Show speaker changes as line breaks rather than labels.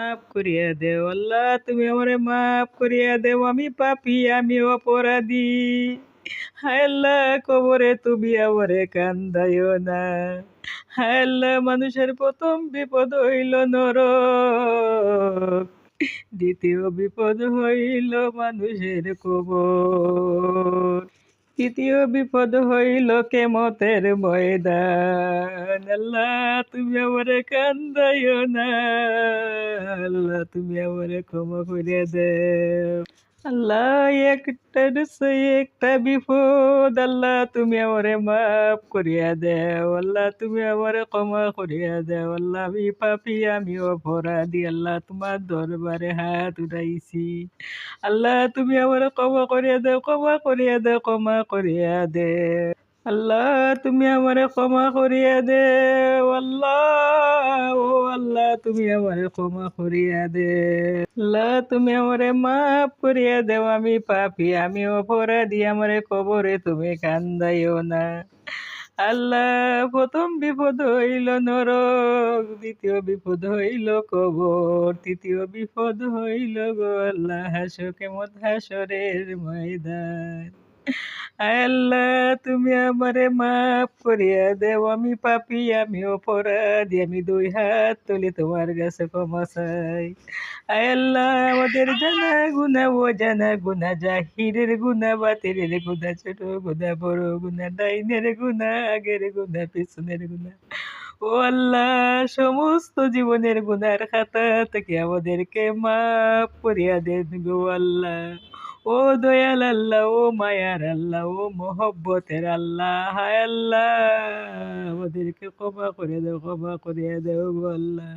মাফ করিয়া দেও আল্লাহ, তুমি আমারে মাফ করিয়া দেও, আমি পাপী, আমি অপরাধী। হায় আল্লাহ, কবরে তুমি আমারে কান্দাইও না। হায় আল্লাহ, মানুষের প্রথম বিপদ হইল নরক, দ্বিতীয় বিপদ হইল মানুষের কবর, তৃতীয় বিপদ হইল কেমতের ময়দান। আল্লাহ, তুমি আমারে কান্দাইও না। আল্লাহ, তুমি আমারে ক্ষমা করে দেও। আল্লাহ, একটার চেয়ে একটা বিপদ, আল্লাহ তুমি আমারে মাফ করিয়া দেও। আল্লাহ, তুমি আমারে ক্ষমা করিয়া দেও। আল্লাহ, আমি পাপী, আমি অপরাধী। আল্লাহ, তোমার দরবারে হাত উঠাইছি। আল্লাহ, তুমি আমারে ক্ষমা করিয়া দেও, ক্ষমা করিয়া দেও, ক্ষমা করিয়া দেও। আল্লাহ, তুমি আমারে ক্ষমা করিয়া দেও। আল্লাহ, ও আল্লাহ, তুমি আমারে ক্ষমা করিয়া দেও। আল্লাহ, তুমি আমারে মাফ করিয়া দেও, আমি পাপী, আমি অপরাধী, আমারে কবরে তুমি কান্দাইও না। আল্লাহ, প্রথম বিপদ হইল নরক, দ্বিতীয় বিপদ হইল কবর, তৃতীয় বিপদ হইল গো আল্লাহ হাসর, কেমত হাসরের ময়দান। আয় আল্লাহ, তুমি আমারে মাফ করিয়া দেও, আমি পাপী, আমি অপরাধী, আমি দুই হাত তুলি তোমার কাছে ক্ষমা চাই। আয় আল্লাহ, আমাদের জানা গুনাহ, অজানা গুনাহ, জাহিরের গুনাহ, বাতিলের গুনাহ, ছোট গুনাহ, বড় গুনাহ, ডাইনের গুনাহ, আগের গুনাহ, পিছনের গুনাহ, ও আল্লাহ, সমস্ত জীবনের গুনার খাতা থেকে আমাদেরকে মাফ করিয়া দেন গো আল্লাহ। ও দয়াল আল্লাহ, ও মায়ার আল্লাহ, ও মহব্বতের আল্লাহ, হায় আল্লাহ, আমাদেরকে ক্ষমা করে দেও, ক্ষমা করিয়া দেও গো আল্লাহ।